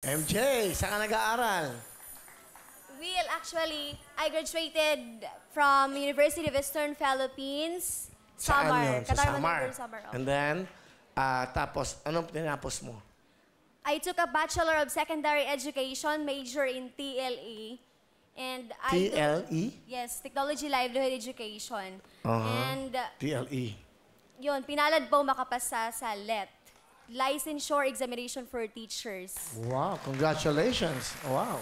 MJ, saan ka nag-aaral? Will, actually, I graduated from University of Eastern Philippines, Saan Samar. yun? Sa Katarman Samar. River, Samar. And then, tapos, anong tinapos mo? I took a Bachelor of Secondary Education, major in TLE. And I TLE? Yes, Technology Livelihood Education. And TLE. yun, pinalad po makapasa sa LET, Licensure Examination for Teachers. Wow, congratulations. Wow.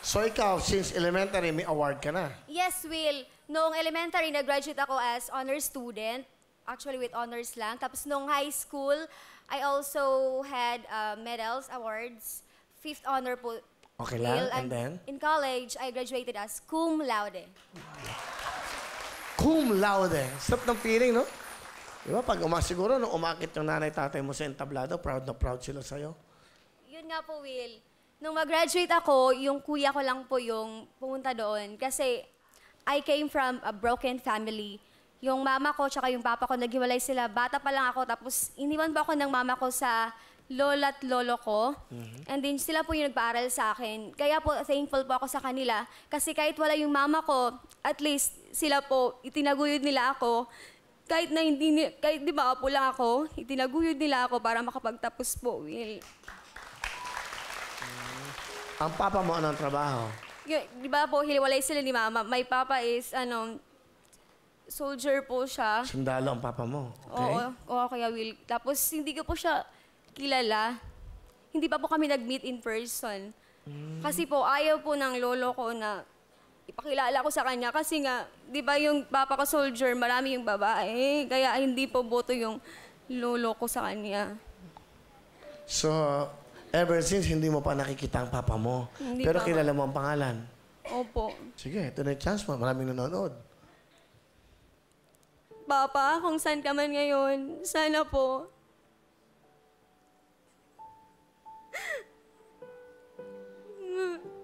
So ikaw, since elementary, may award ka na. Yes, Will. Noong elementary, nag-graduate ako as honor student. Actually, with honors lang. Tapos noong high school, I also had medals, awards. 5th honor po. Okay lang, and then? In college, I graduated as cum laude. Cum laude. Sarap ng feeling, no? Di ba, pag siguro, nung umakit yung nanay-tatay mo sa entablado, proud na proud sila sa'yo. Yun nga po, Will. Nung mag-graduate ako, yung kuya ko lang po yung pumunta doon. Kasi I came from a broken family. Yung mama ko tsaka yung papa ko, naghiwalay sila. Bata pa lang ako, tapos iniwan pa ako ng mama ko sa lola at lolo ko. And then sila po yung nagpaaral sa akin. Kaya po, thankful po ako sa kanila. Kasi kahit wala yung mama ko, at least sila po, itinaguyod nila ako. Kahit na hindi, kahit di ba po lang ako, itinaguyod nila ako para makapagtapos po, Will. Ang papa mo, anong trabaho? Di ba po, hiliwalay sila ni mama. My papa is, soldier po siya. Sundalo ang papa mo, okay? Oo, Kuya Will. Tapos hindi ko po siya kilala. Hindi pa po kami nag-meet in person. Kasi po, ayaw po ng lolo ko na ipakilala ko sa kanya. Kasi nga, di ba yung papa ko soldier, marami yung babae. Kaya hindi po boto yung lolo ko sa kanya. So, ever since, hindi mo pa nakikita ang papa mo. Hindi Pero pa. kilala mo ang pangalan. Opo. Sige, ito na yung chance mo. Maraming nanonood. Papa, kung saan ka man ngayon, sana po.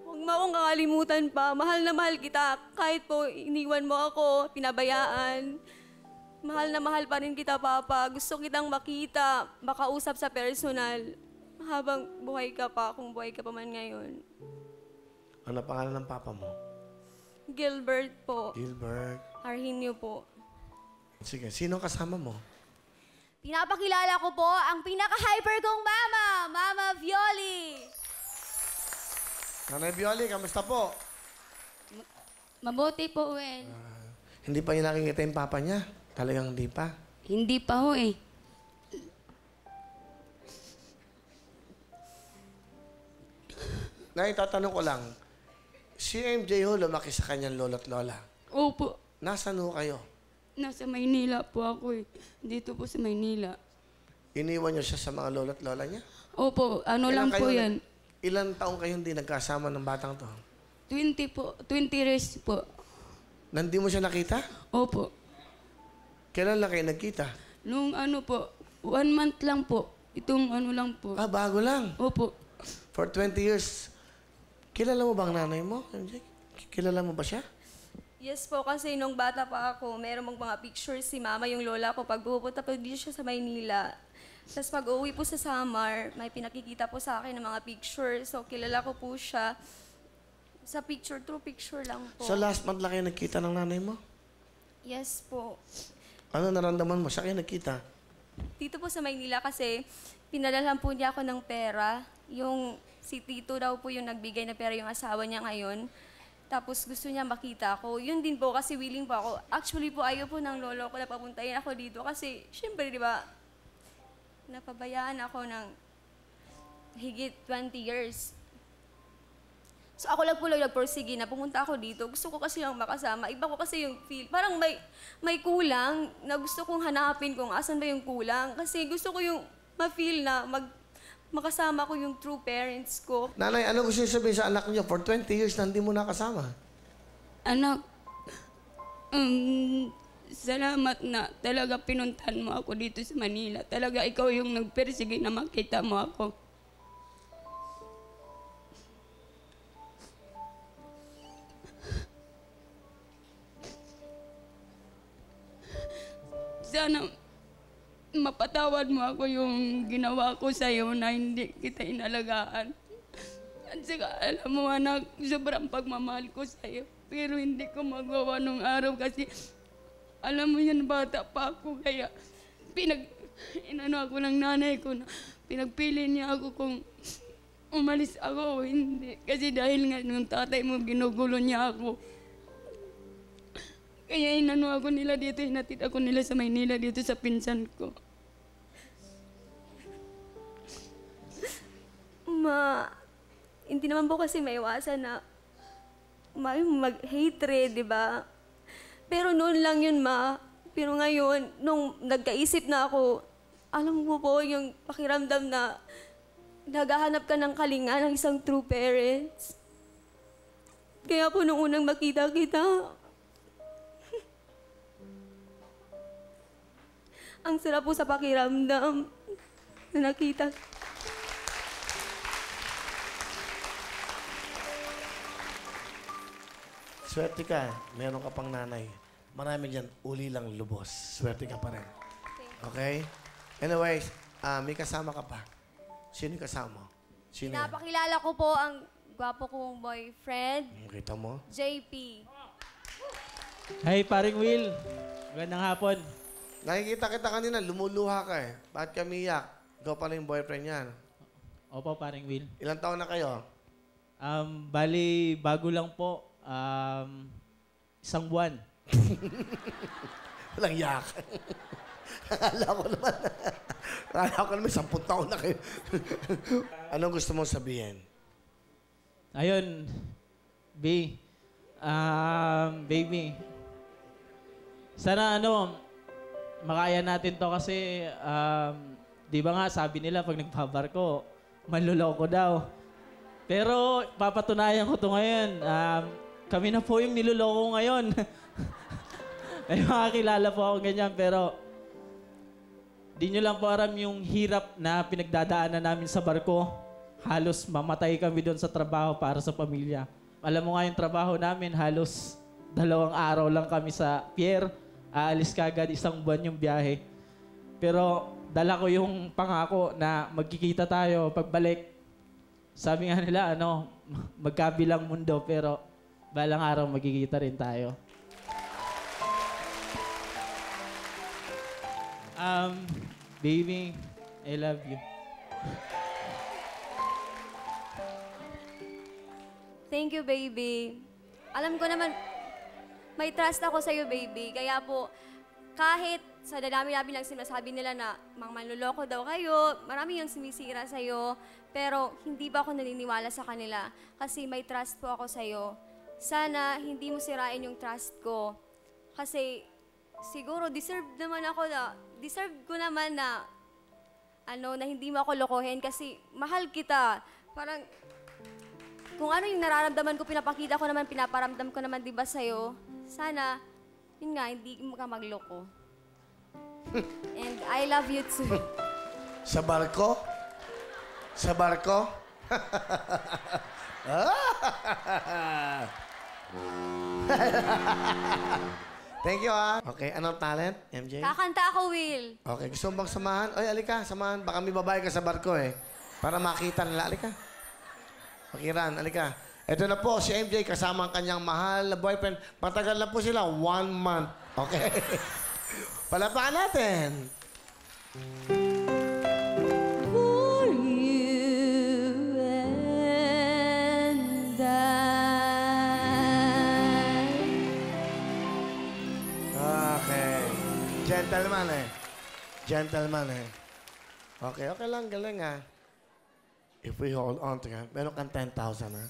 Huwag mo akong kakalimutan pa. Mahal na mahal kita. Kahit po iniwan mo ako, pinabayaan. Mahal na mahal pa rin kita, Papa. Gusto kitang makita, makausap sa personal. Habang buhay ka pa, kung buhay ka pa man ngayon. Ano pangalan ng papa mo? Gilbert po. Gilbert. Arhinio po. Sige, sino kasama mo? Pinapakilala ko po ang pinaka-hyper kong mama, Mama Violi. Nanay Bioli, kamusta po? Mabuti po, Will. Hindi pa niya nakikita yung papa niya? Talagang hindi pa? Hindi pa ho eh. Nay, tatanong ko lang. Si MJ ho, lumaki sa kanyang lolo't lola. Opo. Nasaan ho kayo? Nasa Maynila po ako eh. Dito po sa Maynila. Iniwan niyo siya sa mga lolo't lola niya? Opo, ano lang po yan. Ilan taong kayo hindi nagkasama ng batang to? 20 po. 20 years po. Nandi mo siya nakita? Opo. Kailan lang kayo nagkita? Nung ano po, 1 month lang po. Itong ano lang po. Ah, bago lang. Opo. For 20 years. Kilala mo bang nanay mo, MJ? Kilala mo ba siya? Yes po, kasi nung bata pa ako, meron mong mga pictures si mama, yung lola ko, pag pupunta po dito siya sa Maynila. Tapos pag uuwi po sa Samar, may pinakikita po sa akin ng mga pictures. So, kilala ko po siya sa picture, true picture lang po. Sa last month lang kayo nagkita ng nanay mo? Yes po. Ano naramdaman mo? Sa kayo nagkita? Dito po sa Maynila kasi pinadalhan po niya ako ng pera. Yung si Tito daw po yung nagbigay na pera yung asawa niya ngayon. Tapos gusto niya makita ako. Yun din po kasi willing po ako. Actually po ayaw po ng lolo ko na papuntahin ako dito kasi syempre di ba napabayaan ako ng higit 20 years. So ako lang po lang nagporsige na pumunta ako dito. Gusto ko kasi lang makasama. Iba ko kasi yung feel. Parang may kulang na gusto kong hanapin kung asan ba yung kulang. Kasi gusto ko yung ma-feel na makasama ko yung true parents ko. Nanay, ano gusto niyo sabihin sa anak niyo? For 20 years na hindi mo nakasama. Anak, salamat na talaga pinuntahan mo ako dito sa Manila. Talaga ikaw yung nagpersige na makita mo ako. Sana mapatawad mo ako yung ginawa ko sa'yo na hindi kita inalagaan. At saka, alam mo anak, sobrang pagmamahal ko sa'yo. Pero hindi ko magawa nung araw kasi, alam mo yan, bata pa ako. Kaya, inano ako ng nanay ko na pinagpili niya ako kung umalis ako o hindi. Kasi dahil nga nung tatay mo, ginugulo niya ako. Kaya inano ako nila dito, hinatid ako nila sa Maynila dito sa pinsan ko. Hindi naman po kasi maiwasan na mag-hatred, di ba? Pero noon lang yun, ma. Pero ngayon, nung nagkaisip na ako, alam mo po yung pakiramdam na naghahanap ka ng kalinga ng isang true parents. Kaya po nung unang makita kita, ang sarap po sa pakiramdam na nakita. Swerte ka, meron ka pang nanay. Marami dyan, uli lang lubos. Swerte ka pa rin. Okay? Anyways, may kasama ka pa. Sino yung kasama? Sino yan? Napakilala ko po ang gwapo kong boyfriend, Kita mo? JP. Hi, paring Will. Magandang hapon. Nakikita kita kanina, lumuluha ka eh. Bakit ka umiyak? Ikaw pala yung boyfriend niyan. Opo, paring Will. Ilang taon na kayo? Bali, bago lang po. 1 buwan. Walang yak. Akala ko naman 10 taon na kayo. Anong gusto mong sabihin? Ayun, baby. Sana makaya natin to kasi, di ba nga sabi nila pag nagbabarko, manluloko daw. Pero papatunayan ko to ngayon. Kami na po yung niloloko ngayon. May mga kilala po ako ganyan, pero di nyo lang po aram yung hirap na pinagdadaanan namin sa barko. Halos mamatay kami doon sa trabaho para sa pamilya. Alam mo nga yung trabaho namin, halos 2 araw lang kami sa pier. Aalis kagad 1 buwan yung biyahe. Pero dala ko yung pangako na magkikita tayo pagbalik. Sabi nga nila, magkabilang mundo, pero balang araw magkikita rin tayo. Baby, I love you. Thank you, baby. Alam ko naman, may trust ako sa'yo, baby. Kaya po, kahit sa dadami-dami lang sinasabi nila na manluloko daw kayo, marami yung sinisira sa'yo, pero hindi ba ako naniniwala sa kanila kasi may trust po ako sa'yo. Sana hindi mo sirain yung trust ko. Kasi siguro deserve ko naman na na hindi mo ako lokohin kasi mahal kita. Parang kung ano yung nararamdaman ko, pinapakita ko naman, pinaparamdam ko naman, 'di ba, sa'yo? Sana yun nga, hindi mo ka magloko. And I love you too. Sa barko? Sa barko? Thank you, Okay, anong talent, MJ? Kakanta ako, Will. Okay, gusto mo bang samahan? Oy, alika, samahan. Baka may babae ka sa barko eh. Para makita nila. Alika. Okay, Ran, alika. Ito na po, si MJ kasama ang kanyang mahal na boyfriend. Matagal na po sila, 1 month. Okay? Palapakan natin. For you and Okay. Gentleman eh. Gentleman eh. Okay, okay lang. Galing ah. If we hold on to meron kang 10,000 ha.